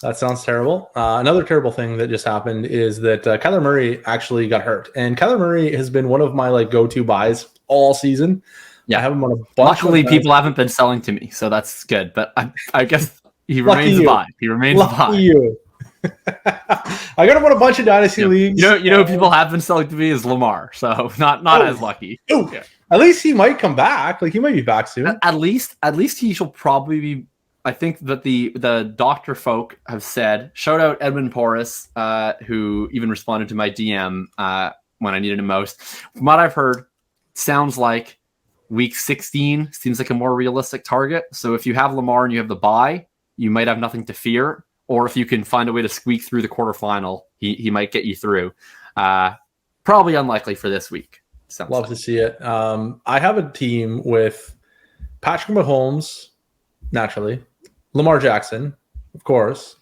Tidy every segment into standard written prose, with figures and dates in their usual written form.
That sounds terrible. Another terrible thing that just happened is that Kyler Murray actually got hurt, and Kyler Murray has been one of my like go-to buys all season. I Yeah. have him on a bunch. Luckily, people haven't been selling to me, so that's good. But I guess he Lucky remains a you. buy. He remains a Lucky buy. you. I got him on a bunch of dynasty leagues. You know, who people have been selling to me is Lamar, so not as lucky. Yeah. At least he might come back. Like he might be back soon. At least he shall probably be. I think that the doctor folk have said. Shout out Edmund Porras, who even responded to my DM when I needed him most. From what I've heard, sounds like week 16 seems like a more realistic target. So if you have Lamar and you have the bye, you might have nothing to fear. Or if you can find a way to squeak through the quarterfinal, he might get you through. Probably unlikely for this week. Love to see it. I have a team with Patrick Mahomes, naturally, Lamar Jackson, of course,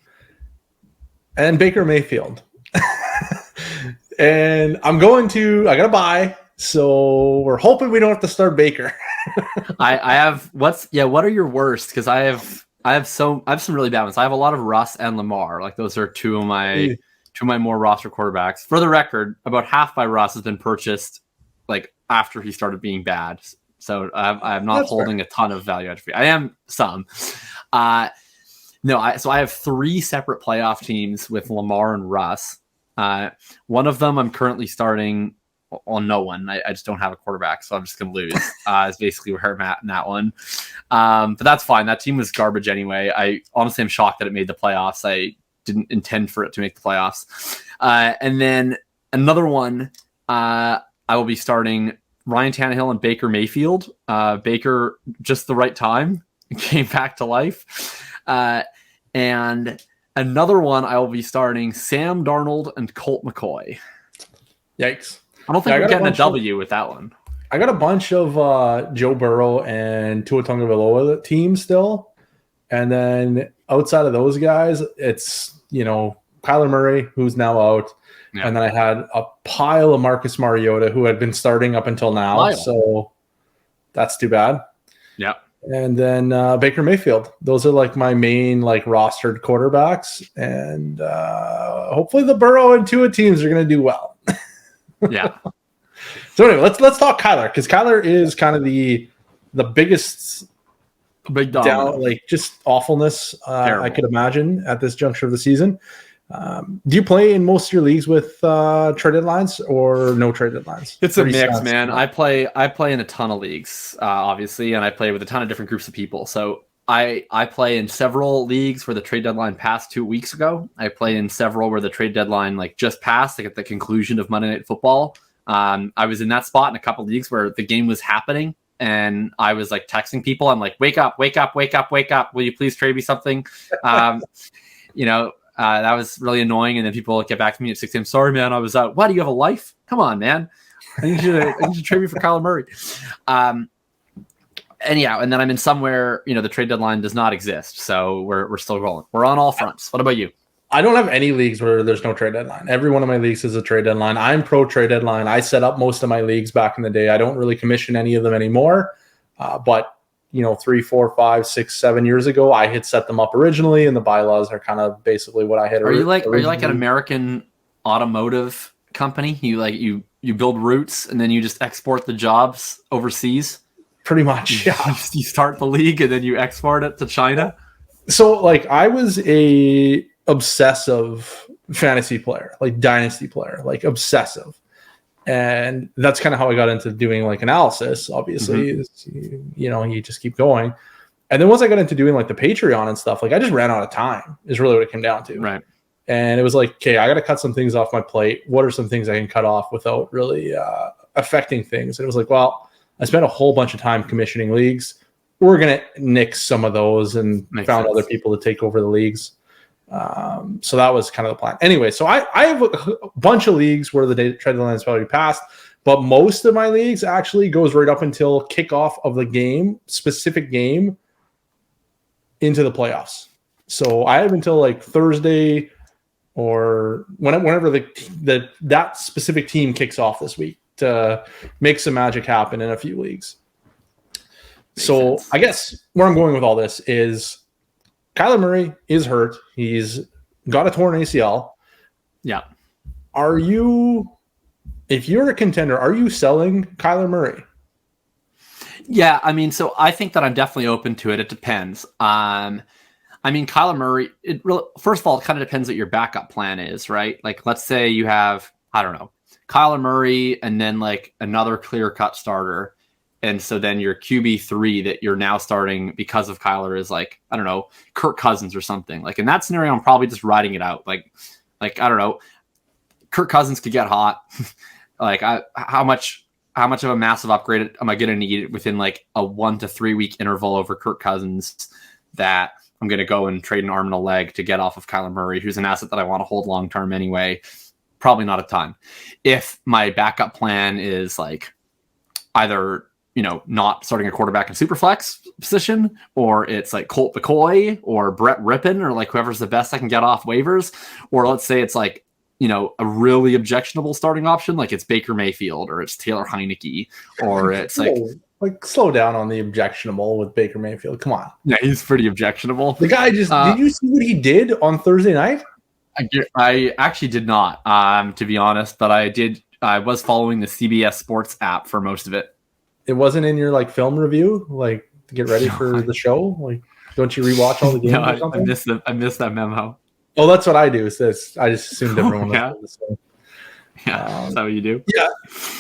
and Baker Mayfield. And I got to buy, so we're hoping we don't have to start Baker. I have what are your worst? Because I have some really bad ones. I have a lot of Russ and Lamar. Like those are two of my more roster quarterbacks. For the record, about half my Russ has been purchased like after he started being bad. So I'm not holding a ton of value out of it. I am some. So I have 3 separate playoff teams with Lamar and Russ. One of them I'm currently starting on no one. I just don't have a quarterback, so I'm just going to lose. Is basically where I'm at in that one. But that's fine. That team was garbage anyway. I honestly am shocked that it made the playoffs. I didn't intend for it to make the playoffs. And then another one, I will be starting Ryan Tannehill and Baker Mayfield. Baker, just the right time, came back to life. And another one, I will be starting Sam Darnold and Colt McCoy. Yikes. I don't think we're getting a W with that one. I got a bunch of Joe Burrow and Tua Tagovailoa teams still. And then outside of those guys, it's, Kyler Murray, who's now out. Yeah. And then I had a pile of Marcus Mariota, who had been starting up until now. So that's too bad. Yeah. And then Baker Mayfield. Those are like my main like rostered quarterbacks. And hopefully the Burrow and Tua teams are going to do well. Yeah. So anyway, let's talk Kyler, because Kyler is kind of the biggest big down, like just awfulness I could imagine at this juncture of the season. Do you play in most of your leagues with trade deadlines or no trade deadlines? It's a mix, man. I play in a ton of leagues, obviously, and I play with a ton of different groups of people. So I play in several leagues where the trade deadline passed 2 weeks ago. I play in several where the trade deadline like just passed, like at the conclusion of Monday Night Football. I was in that spot in a couple of leagues where the game was happening, and I was like texting people. I'm like, wake up, wake up, wake up, wake up. Will you please trade me something? That was really annoying. And then people would get back to me at 6 a.m. Sorry, man, I was out. Why, do you have a life? Come on, man. I need you to trade me for Kyler Murray. Anyhow, and then I'm in somewhere, the trade deadline does not exist. So we're still rolling. We're on all fronts. What about you? I don't have any leagues where there's no trade deadline. Every one of my leagues is a trade deadline. I'm pro trade deadline. I set up most of my leagues back in the day. I don't really commission any of them anymore. But 3, 4, 5, 6, 7 years ago, I had set them up originally, and the bylaws are kind of basically what I had. Are you like an American automotive company? You build routes and then you just export the jobs overseas? Pretty much, yeah. You start the league and then you export it to China? So I was a obsessive fantasy player, like dynasty player, like obsessive. And that's kind of how I got into doing like analysis, obviously. You just keep going. And then once I got into doing like the Patreon and stuff, like I just ran out of time is really what it came down to. Right. And it was like, okay, I got to cut some things off my plate. What are some things I can cut off without really affecting things? And it was like, well, I spent a whole bunch of time commissioning leagues. We're going to nix some of those and found other people to take over the leagues. So that was kind of the plan. Anyway, so I have a bunch of leagues where the trade deadline is already passed, but most of my leagues actually goes right up until kickoff of the specific game into the playoffs. So I have until like Thursday or whenever that specific team kicks off this week to make some magic happen in a few leagues. Makes sense. I guess where I'm going with all this is Kyler Murray is hurt. He's got a torn ACL. Yeah. If you're a contender, are you selling Kyler Murray? Yeah, I mean, so I think that I'm definitely open to it. It depends. I mean, Kyler Murray, first of all, it kind of depends what your backup plan is, right? Like, let's say you have, I don't know, Kyler Murray and then like another clear-cut starter. And so then your QB3 that you're now starting because of Kyler is like, I don't know, Kirk Cousins or something. Like in that scenario, I'm probably just riding it out. Like I don't know, Kirk Cousins could get hot. Like how much of a massive upgrade am I going to need within like a 1 to 3 week interval over Kirk Cousins that I'm going to go and trade an arm and a leg to get off of Kyler Murray, who's an asset that I want to hold long term anyway? Probably not a ton. If my backup plan is like either, you know, not starting a quarterback in Superflex position, or it's like Colt McCoy or Brett Rippon or like whoever's the best I can get off waivers, or let's say it's like, you know, a really objectionable starting option, like it's Baker Mayfield or it's Taylor Heineke, or it's like slow down on the objectionable with Baker Mayfield. Come on. Yeah, he's pretty objectionable. The guy just did you see what he did on Thursday night? I actually did not, to be honest, but I was following the CBS Sports app for most of it. It wasn't in your like film review, like to get ready for the show. Like, don't you rewatch all the games or something? I missed that memo. Oh, that's what I do. I just assumed everyone was. Yeah, that's what you do. Yeah.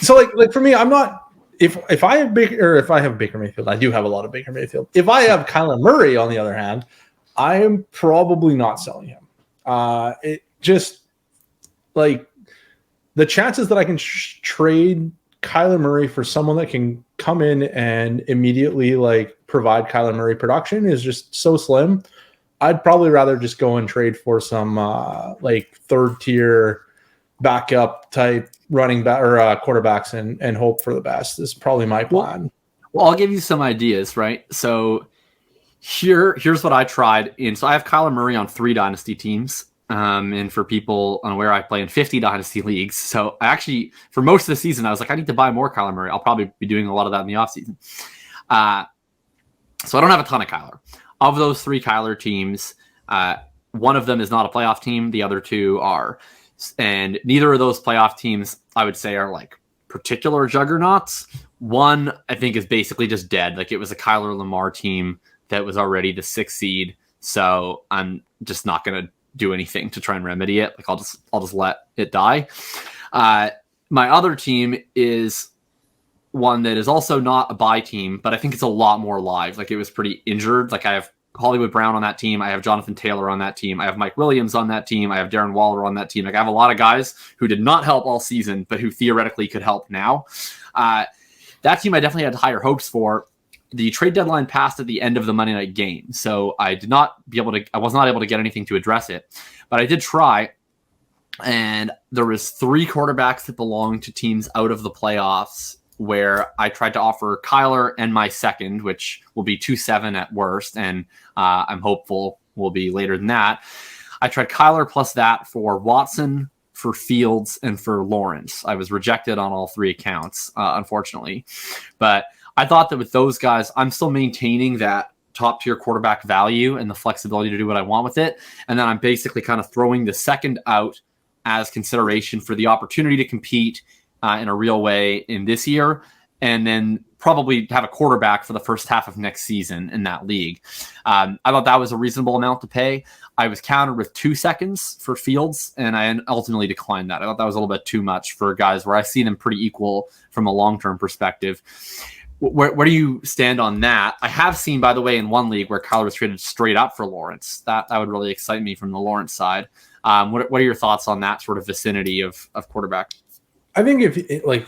So like for me, I'm not. If I have Baker Mayfield, I do have a lot of Baker Mayfield. If I have Kyler Murray, on the other hand, I am probably not selling him. It just like the chances that I can trade Kyler Murray for someone that can come in and immediately like provide Kyler Murray production is just so slim. I'd probably rather just go and trade for some like third tier backup type running back or quarterbacks and hope for the best. This is probably my plan. Well, I'll give you some ideas, right? So here's what I tried in. So I have Kyler Murray on 3 dynasty teams. And for people unaware, I play in 50 dynasty leagues. So I actually, for most of the season, I was like, I need to buy more Kyler Murray. I'll probably be doing a lot of that in the offseason. So I don't have a ton of Kyler. Of those 3 Kyler teams, one of them is not a playoff team. The other 2 are. And neither of those playoff teams, I would say, are like particular juggernauts. One, I think, is basically just dead. Like it was a Kyler Lamar team that was already the 6th seed. So I'm just not going to do anything to try and remedy it. Like I'll just let it die. My other team is one that is also not a bye team, but I think it's a lot more live. Like it was pretty injured. Like I have Hollywood Brown on that team. I have Jonathan Taylor on that team. I have Mike Williams on that team. I have Darren Waller on that team. Like I have a lot of guys who did not help all season, but who theoretically could help now. That team I definitely had higher hopes for. The trade deadline passed at the end of the Monday night game, so I was not able to get anything to address it, but I did try. And there was 3 quarterbacks that belonged to teams out of the playoffs where I tried to offer Kyler and my second, which will be 2-7 at worst, and I'm hopeful will be later than that. I tried Kyler plus that for Watson, for Fields, and for Lawrence. I was rejected on all 3 accounts, unfortunately. But I thought that with those guys, I'm still maintaining that top tier quarterback value and the flexibility to do what I want with it. And then I'm basically kind of throwing the second out as consideration for the opportunity to compete in a real way in this year, and then probably have a quarterback for the first half of next season in that league. I thought that was a reasonable amount to pay. I was countered with 2 seconds for Fields, and I ultimately declined that. I thought that was a little bit too much for guys where I see them pretty equal from a long-term perspective. Where do you stand on that? I have seen, by the way, in one league where Kyler was traded straight up for Lawrence. That would really excite me from the Lawrence side. What are your thoughts on that sort of vicinity of quarterback? I think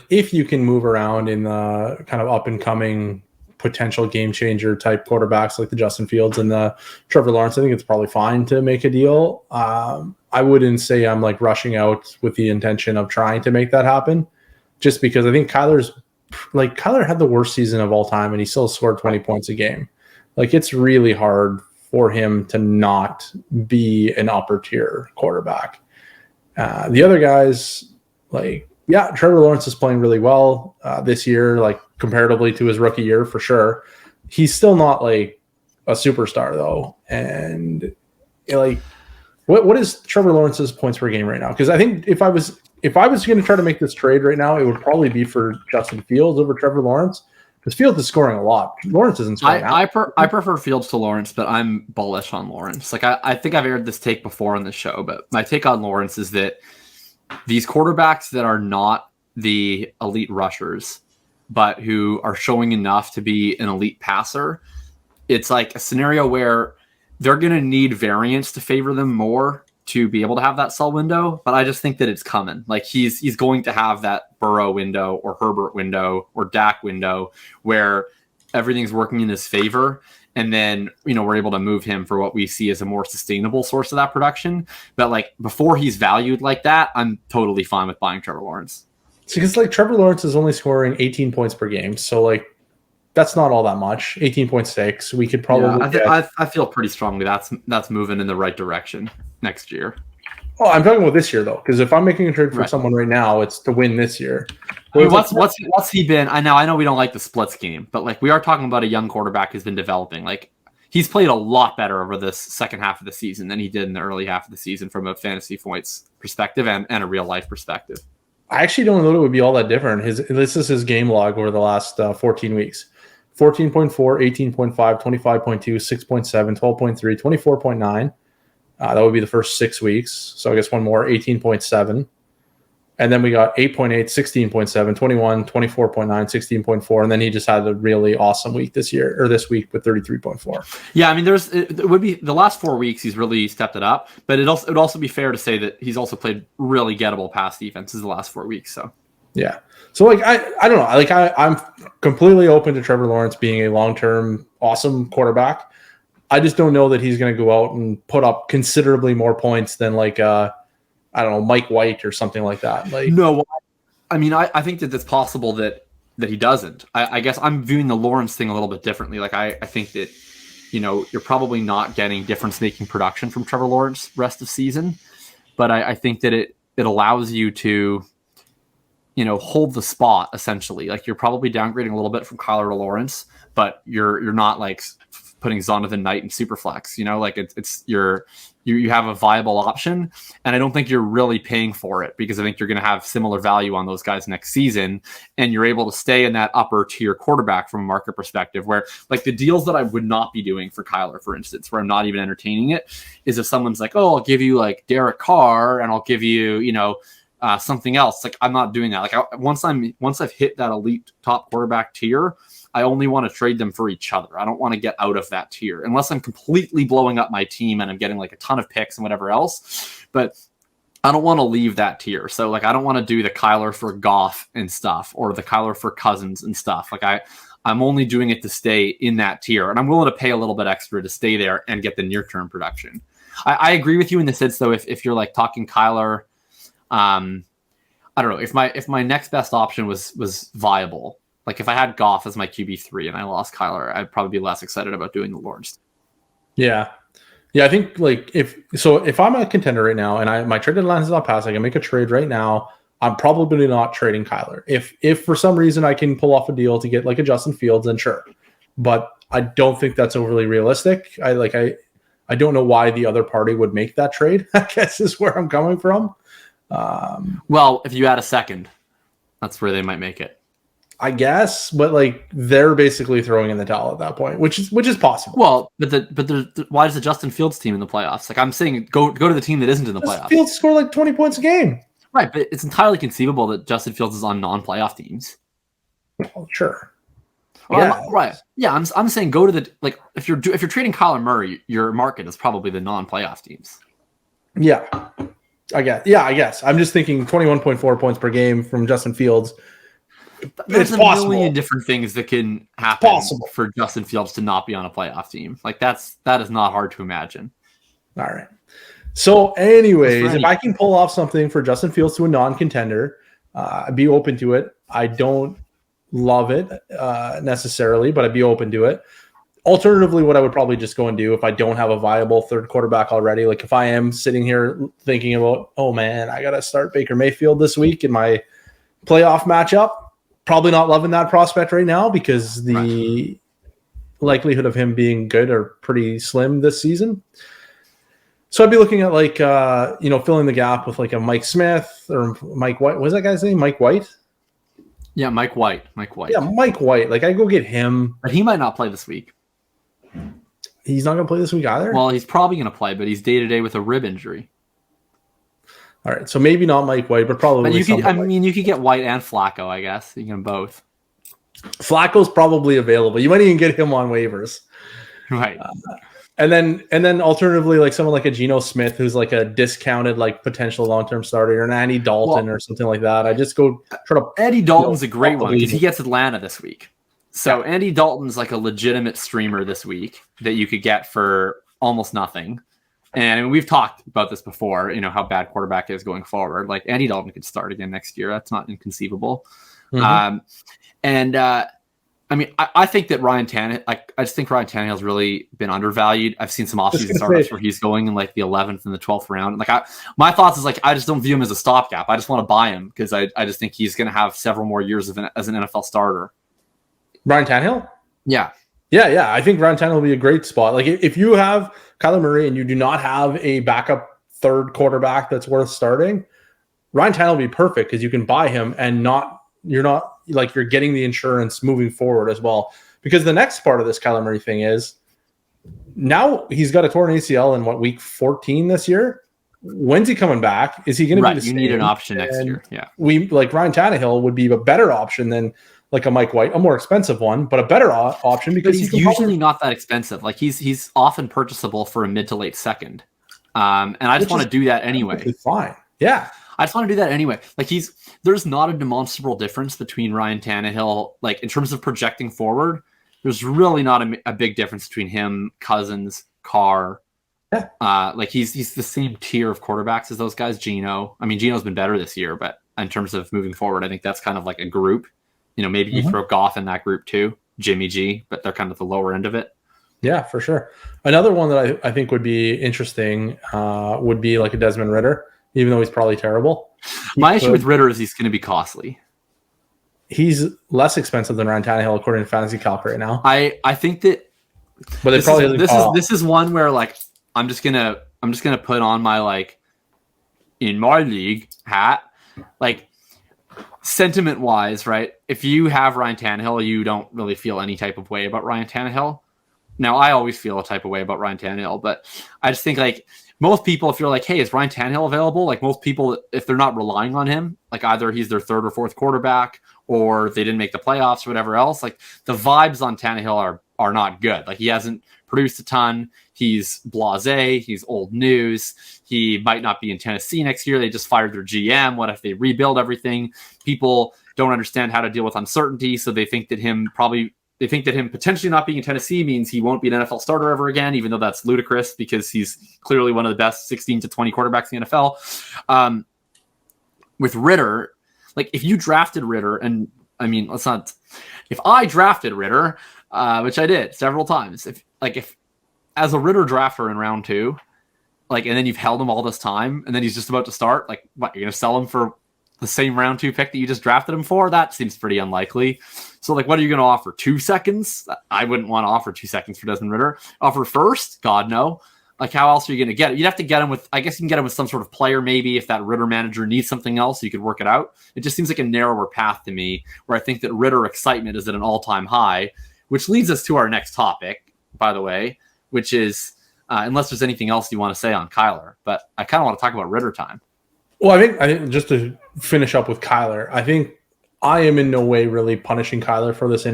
if you can move around in the kind of up and coming potential game changer type quarterbacks like the Justin Fields and the Trevor Lawrence, I think it's probably fine to make a deal. I wouldn't say I'm like rushing out with the intention of trying to make that happen, just because I think Kyler had the worst season of all time and he still scored 20 points a game. Like it's really hard for him to not be an upper tier quarterback. The other guys, Trevor Lawrence is playing really well this year, like comparatively to his rookie year for sure. He's still not like a superstar though. And like, what is Trevor Lawrence's points per game right now? Because I think if I was going to try to make this trade right now, it would probably be for Justin Fields over Trevor Lawrence. Because Fields is scoring a lot. Lawrence isn't scoring. I prefer Fields to Lawrence, but I'm bullish on Lawrence. Like I think I've aired this take before on the show, but my take on Lawrence is that these quarterbacks that are not the elite rushers, but who are showing enough to be an elite passer, it's like a scenario where they're going to need variance to favor them more to be able to have that sell window, but I just think that it's coming. Like he's going to have that Burrow window or Herbert window or Dak window where everything's working in his favor. And then, we're able to move him for what we see as a more sustainable source of that production. But like before he's valued like that, I'm totally fine with buying Trevor Lawrence. Because like Trevor Lawrence is only scoring 18 points per game. So like, that's not all that much. 18.6. We could probably. Yeah, I feel pretty strongly that's moving in the right direction next year. Oh, I'm talking about this year though, because if I'm making a trade for someone right now, it's to win this year. I mean, what's he been? I know we don't like the splits game, but like we are talking about a young quarterback who's been developing. Like he's played a lot better over this second half of the season than he did in the early half of the season from a fantasy points perspective and a real life perspective. I actually don't know that it would be all that different. This is his game log over the last 14 weeks. 14.4, 18.5, 25.2, 6.7, 12.3, 24.9. That would be the first 6 weeks. So I guess one more, 18.7. And then we got 8.8, 16.7, 21, 24.9, 16.4. And then he just had a really awesome week this week with 33.4. Yeah, I mean, it would be the last 4 weeks he's really stepped it up. But it would also be fair to say that he's also played really gettable pass defenses the last 4 weeks. So yeah. So like I don't know. Like I'm completely open to Trevor Lawrence being a long-term awesome quarterback. I just don't know that he's going to go out and put up considerably more points than like I don't know, Mike White or something like that. Like no, I mean I think that it's possible that he doesn't. I guess I'm viewing the Lawrence thing a little bit differently. Like I think that you're probably not getting difference-making production from Trevor Lawrence rest of season, but I think that it allows you to hold the spot essentially. Like you're probably downgrading a little bit from Kyler to Lawrence, but you're not like putting Zonathan Knight in Superflex. Like you have a viable option, and I don't think you're really paying for it because I think you're going to have similar value on those guys next season, and you're able to stay in that upper tier quarterback from a market perspective. Where like the deals that I would not be doing for Kyler, for instance, where I'm not even entertaining it, is if someone's like, oh, I'll give you like Derek Carr, and I'll give you something else. Like I'm not doing that. Like once I've hit that elite top quarterback tier, I only want to trade them for each other. I don't want to get out of that tier unless I'm completely blowing up my team and I'm getting like a ton of picks and whatever else. But I don't want to leave that tier. So like I don't want to do the Kyler for Goff and stuff or the Kyler for Cousins and stuff. Like I'm only doing it to stay in that tier, and I'm willing to pay a little bit extra to stay there and get the near term production. I agree with you in the sense though, if you're like talking Kyler, I don't know, if my next best option was viable. Like if I had Goff as my QB3 and I lost Kyler, I'd probably be less excited about doing the Lawrence. Yeah. Yeah, I think like if I'm a contender right now and my trade deadline is not passed, I can make a trade right now. I'm probably not trading Kyler. If for some reason I can pull off a deal to get like a Justin Fields, then sure. But I don't think that's overly realistic. I don't know why the other party would make that trade, I guess is where I'm coming from. Well, if you add a second, that's where they might make it. I guess, but like they're basically throwing in the towel at that point, which is possible. Well, but why is the Justin Fields team in the playoffs? Like I'm saying, go to the team that isn't in the playoffs. Fields score like 20 points a game, right? But it's entirely conceivable that Justin Fields is on non-playoff teams. Well, sure. Well, yeah. Right. Yeah, I'm saying go to the like if you're trading Kyler Murray, your market is probably the non-playoff teams. Yeah, I guess. I'm just thinking 21.4 points per game from Justin Fields. There's a million different things that can happen for Justin Fields to not be on a playoff team. Like that is not hard to imagine. All right. So anyways, if I can pull off something for Justin Fields to a non-contender, I'd be open to it. I don't love it necessarily, but I'd be open to it. Alternatively, what I would probably just go and do if I don't have a viable third quarterback already, like if I am sitting here thinking about, oh man, I got to start Baker Mayfield this week in my playoff matchup, probably not loving that prospect right now because likelihood of him being good are pretty slim this season. So I'd be looking at like filling the gap with like a Mike Smith or Mike White. What was that guy's name? Mike White? Yeah, Mike White. Yeah, Mike White. Like I go get him. But he might not play this week. He's not going to play this week either? Well, he's probably going to play, but he's day-to-day with a rib injury. All right, so maybe not Mike White, but probably. But you could get White and Flacco, I guess. You can both. Flacco's probably available. You might even get him on waivers, right? And then alternatively, like someone like a Geno Smith, who's like a discounted like potential long-term starter, or an Andy Dalton or something like that. I just go try to. Andy Dalton's a great one because he gets Atlanta this week. So Andy Dalton's like a legitimate streamer this week that you could get for almost nothing. And I mean, we've talked about this before, how bad quarterback is going forward. Like Andy Dalton could start again next year. That's not inconceivable. Mm-hmm. I think that Ryan Tannehill, I just think Ryan Tannehill's really been undervalued. I've seen some offseason startups where he's going in like the 11th and the 12th round. Like my thoughts is like, I just don't view him as a stopgap. I just want to buy him because I just think he's going to have several more years as an NFL starter. Ryan Tannehill? Yeah. Yeah. I think Ryan Tannehill will be a great spot. Like if you have Kyler Murray and you do not have a backup third quarterback that's worth starting, Ryan Tannehill will be perfect because you can buy him and you're getting the insurance moving forward as well. Because the next part of this Kyler Murray thing is now he's got a torn ACL in week 14 this year. When's he coming back? Is he going to be the same? You need an option next year. Yeah. We like Ryan Tannehill would be a better option than like a Mike White, a more expensive one, but a better option because he's usually not that expensive. Like he's often purchasable for a mid to late second. And I just want to do that anyway. Fine. Yeah. I just want to do that anyway. Like there's not a demonstrable difference between Ryan Tannehill, like in terms of projecting forward. There's really not a big difference between him, Cousins, Carr. Yeah. Like he's the same tier of quarterbacks as those guys. Geno. I mean, Geno's been better this year, but in terms of moving forward, I think that's kind of like a group. Maybe you throw Goff in that group too, Jimmy G, but they're kind of the lower end of it. Yeah, for sure. Another one that I think would be interesting would be like a Desmond Ridder, even though he's probably terrible. My issue with Ridder is he's going to be costly. He's less expensive than Ryan Tannehill according to Fantasy Calc right now. I think that, but this is one where like I'm just gonna put on my like in my league hat, like. Sentiment wise, right? If you have Ryan Tannehill, you don't really feel any type of way about Ryan Tannehill. Now, I always feel a type of way about Ryan Tannehill, but I just think like most people, if you're like, hey, is Ryan Tannehill available? Like most people, if they're not relying on him, like either he's their third or fourth quarterback or they didn't make the playoffs or whatever else, like the vibes on Tannehill are not good. Like he hasn't produced a ton. He's blasé. He's old news. He might not be in Tennessee next year. They just fired their GM. What if they rebuild everything? People don't understand how to deal with uncertainty, so they think that him potentially not being in Tennessee means he won't be an NFL starter ever again, even though that's ludicrous because he's clearly one of the best 16 to 20 quarterbacks in the NFL. With Ridder, like if you drafted Ridder, and I mean, if I drafted Ridder, which I did several times, if as a Ridder drafter in round 2, like, and then you've held him all this time, and then he's just about to start, like, what, you're going to sell him for the same round 2 pick that you just drafted him for? That seems pretty unlikely. So, like, what are you going to offer? 2 seconds? I wouldn't want to offer 2 seconds for Desmond Ridder. Offer first? God, no. Like, how else are you going to get it? You'd have to get him with, I guess you can get him with some sort of player, maybe, if that Ridder manager needs something else, you could work it out. It just seems like a narrower path to me, where I think that Ridder excitement is at an all-time high, which leads us to our next topic, by the way, which is, unless there's anything else you want to say on Kyler, but I kind of want to talk about Ridder time. Well, I think just to finish up with Kyler, I think I am in no way really punishing Kyler for this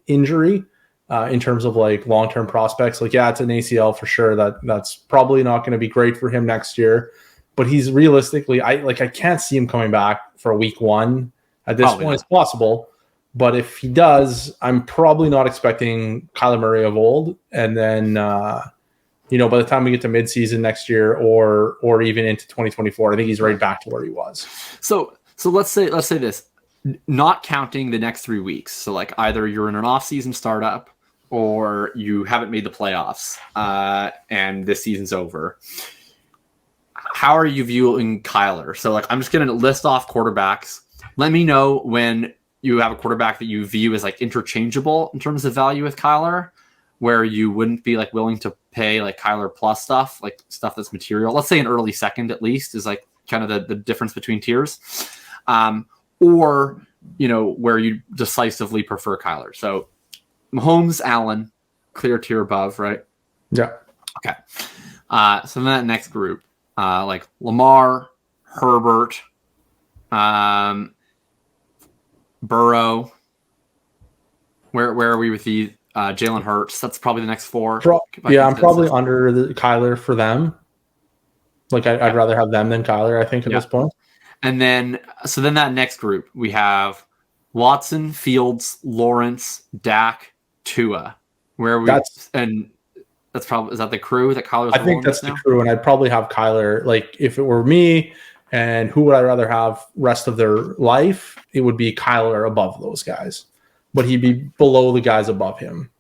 injury in terms of like long-term prospects. Like, yeah, it's an ACL for sure. That's probably not going to be great for him next year, but he's realistically, I can't see him coming back for week 1 at this point. It's possible. But if he does, I'm probably not expecting Kyler Murray of old. And then, by the time we get to midseason next year or even into 2024, I think he's right back to where he was. So let's say this, not counting the next 3 weeks. So like either you're in an off-season startup or you haven't made the playoffs and this season's over. How are you viewing Kyler? So like I'm just going to list off quarterbacks. Let me know when you have a quarterback that you view as like interchangeable in terms of value with Kyler. where you wouldn't be like willing to pay like Kyler plus stuff, like stuff that's material. Let's say an early second at least is like kind of the difference between tiers, or where you decisively prefer Kyler. So Mahomes, Allen, clear tier above, right? Yeah. Okay. So then that next group, like Lamar, Herbert, Burrow. Where are we with the Jalen Hurts? That's probably the next four. I'm probably under the Kyler for them. Like I'd rather have them than Kyler, I think, at this point. And then that next group, we have Watson, Fields, Lawrence, Dak, Tua. That's probably, is that the crew that Kyler's I think that's the crew, and I'd probably have Kyler. Like if it were me, and who would I rather have rest of their life? It would be Kyler above those guys, but he'd be below the guys above him.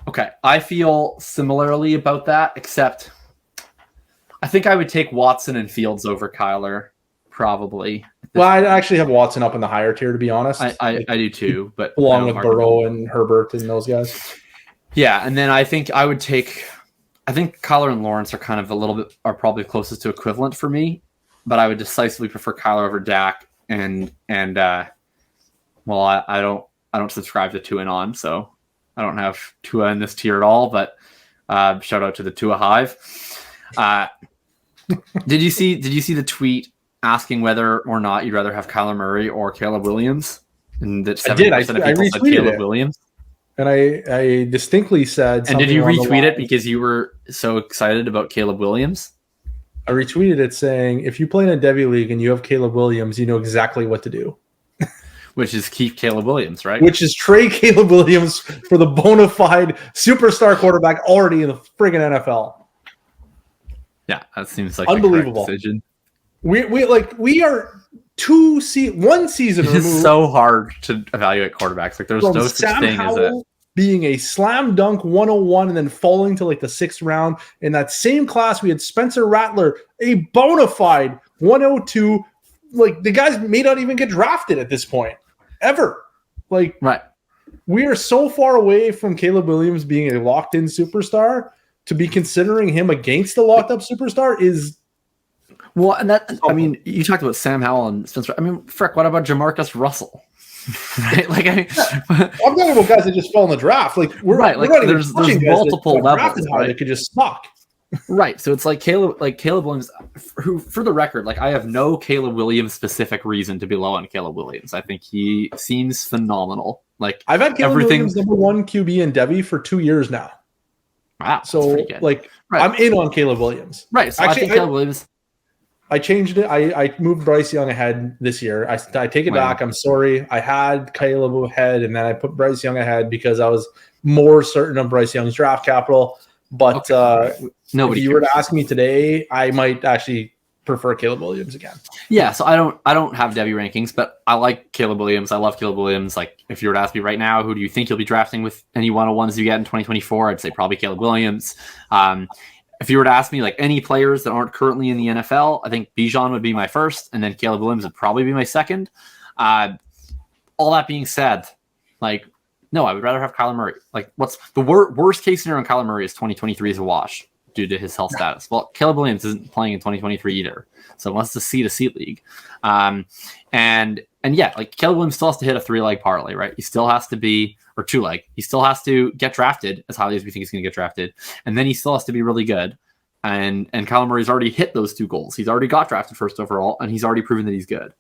Okay, I feel similarly about that, except I think I would take Watson and Fields over Kyler, probably. Well, I actually have Watson up in the higher tier, to be honest. I do too, but along with Burrow and Herbert and those guys. Yeah, and then I think Kyler and Lawrence are kind of are probably closest to equivalent for me, but I would decisively prefer Kyler over Dak, and I don't subscribe to Tua and on, so I don't have Tua in this tier at all. But shout out to the Tua Hive. Did you see the tweet asking whether or not you'd rather have Kyler Murray or Caleb Williams? And that 70% of people said Caleb Williams. And I distinctly said. And did you retweet it because you were so excited about Caleb Williams? I retweeted it saying, if you play in a Devy League and you have Caleb Williams, you know exactly what to do. Which is keep Caleb Williams, right? Which is trade Caleb Williams for the bona fide superstar quarterback already in the friggin' NFL. Yeah, that seems like unbelievable the correct decision. We are one season removed. It's so hard to evaluate quarterbacks. Like there's no such thing as a being a slam dunk 101 and then falling to like the 6th round. In that same class, we had Spencer Rattler, a bona fide 102. Like the guys may not even get drafted at this point, ever. Like, right. We are so far away from Caleb Williams being a locked in superstar to be considering him against the locked up superstar is. Well, and that, I mean, you talked about Sam Howell and Spencer. I mean, frick, what about Jamarcus Russell? Right? Like, I'm talking about guys that just fell in the draft. Like, we're not even there's multiple levels, right? That could just suck. Right. So it's like Caleb Williams, who, for the record, like I have no Caleb Williams specific reason to be low on Caleb Williams. I think he seems phenomenal. Like I've had Caleb Williams number 1 QB in Devy for 2 years now. Wow. So like I'm in on Caleb Williams. Right. So actually, I think Caleb Williams. I changed it. I moved Bryce Young ahead this year. I take it back. I'm sorry. I had Caleb ahead, and then I put Bryce Young ahead because I was more certain of Bryce Young's draft capital. But if you were to ask me today, I might actually prefer Caleb Williams again. Yeah, so I don't have Devy rankings, but I like Caleb Williams. I love Caleb Williams. Like if you were to ask me right now, who do you think you'll be drafting with any 101s you get in 2024? I'd say probably Caleb Williams. If you were to ask me like any players that aren't currently in the NFL, I think Bijan would be my first, and then Caleb Williams would probably be my second. All that being said, like, no, I would rather have Kyler Murray. Like, what's the worst case scenario on Kyler Murray is 2023 is a wash due to his health status. Well, Caleb Williams isn't playing in 2023 either, so unless it's a seat league, and yeah, like Caleb Williams still has to hit a 3-leg parlay, right? He still has to be, or 2-leg. He still has to get drafted as highly as we think he's going to get drafted, and then he still has to be really good. And Kyler Murray's already hit those 2 goals. He's already got drafted first overall, and he's already proven that he's good.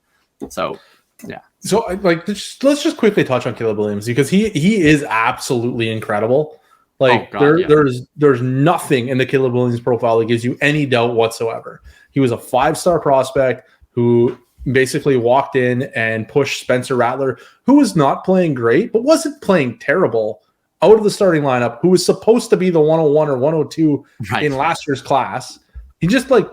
So, yeah. So, like, let's just quickly touch on Caleb Williams because he is absolutely incredible. Like, there's nothing in the Caleb Williams profile that gives you any doubt whatsoever. He was a 5-star prospect who basically walked in and pushed Spencer Rattler, who was not playing great, but wasn't playing terrible, out of the starting lineup, who was supposed to be the 101 or 102 in last year's class. He just, like,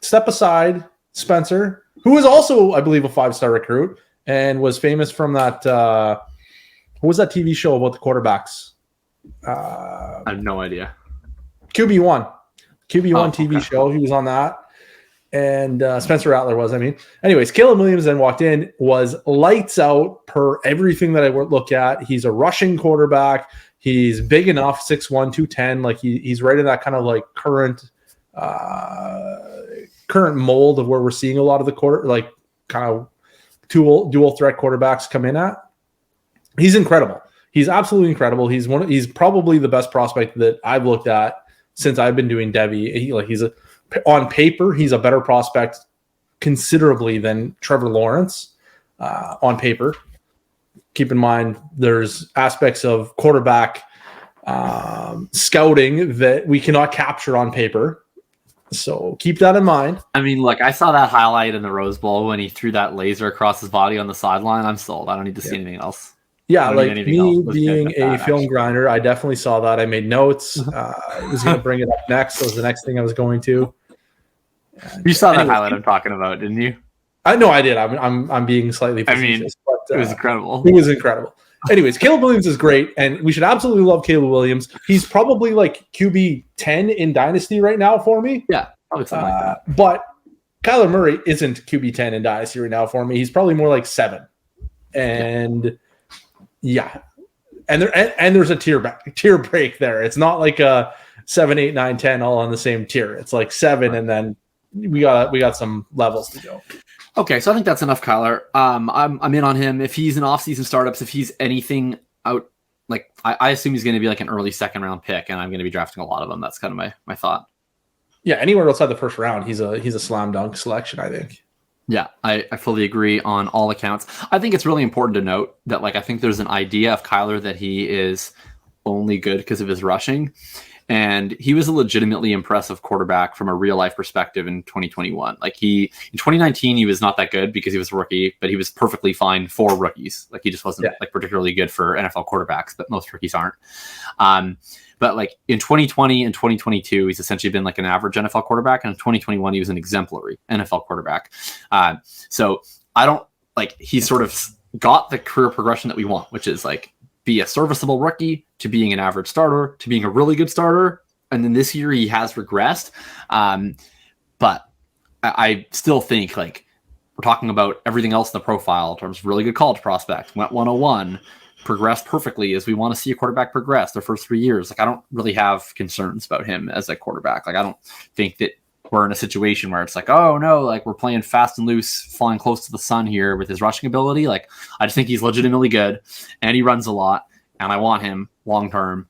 step aside Spencer, who was also, I believe, a 5-star recruit and was famous from that, what was that TV show about the quarterbacks? I have no idea. QB1 TV show. He was on that. and Spencer Rattler was. Anyways, Caleb Williams then walked in, was lights out per everything that I look at. He's a rushing quarterback. He's big enough, 6'1", 210. Like he's right in that kind of like current mold of where we're seeing a lot of the kind of dual threat quarterbacks come in at. He's incredible. He's absolutely incredible. He's probably the best prospect that I've looked at since I've been doing Devy. On paper, he's a better prospect considerably than Trevor Lawrence on paper. Keep in mind, there's aspects of quarterback scouting that we cannot capture on paper. So keep that in mind. I mean, look, I saw that highlight in the Rose Bowl when he threw that laser across his body on the sideline. I'm sold. I don't need to see anything else. Yeah, like me being a film grinder, I definitely saw that. I made notes. I was going to bring it up next. That was the next thing I was going to. You saw that highlight I'm talking about, didn't you? I know I did. I'm being slightly facetious, but it was incredible. It was incredible. Anyways, Caleb Williams is great, and we should absolutely love Caleb Williams. He's probably like QB 10 in Dynasty right now for me. Yeah, probably something like that. But Kyler Murray isn't QB 10 in Dynasty right now for me. He's probably more like 7. And and there's a tier break there. It's not like a 7, 8, 9, 10 all on the same tier. It's like 7, and then we got some levels to go. Okay, so I think that's enough, Kyler. I'm in on him. If he's in off-season startups, if he's anything out, like I assume he's going to be like an early second round pick, and I'm going to be drafting a lot of them. That's kind of my thought. Yeah, anywhere outside the first round, he's a slam dunk selection, I think. Yeah, I fully agree on all accounts. I think it's really important to note that I think there's an idea of Kyler that he is only good because of his rushing. And he was a legitimately impressive quarterback from a real life perspective in 2021. In 2019, he was not that good because he was a rookie, but he was perfectly fine for rookies. He just wasn't particularly good for NFL quarterbacks, but most rookies aren't. But in 2020 and 2022, he's essentially been an average NFL quarterback. And in 2021, he was an exemplary NFL quarterback. So I don't he sort of got the career progression that we want, which is be a serviceable rookie to being an average starter to being a really good starter. And then this year he has regressed. But I still think we're talking about everything else in the profile in terms of really good college prospect, went 101, progressed perfectly as we want to see a quarterback progress their first 3 years. I don't really have concerns about him as a quarterback. I don't think that we're in a situation where it's oh no, we're playing fast and loose, flying close to the sun here with his rushing ability. I just think he's legitimately good and he runs a lot and I want him long term.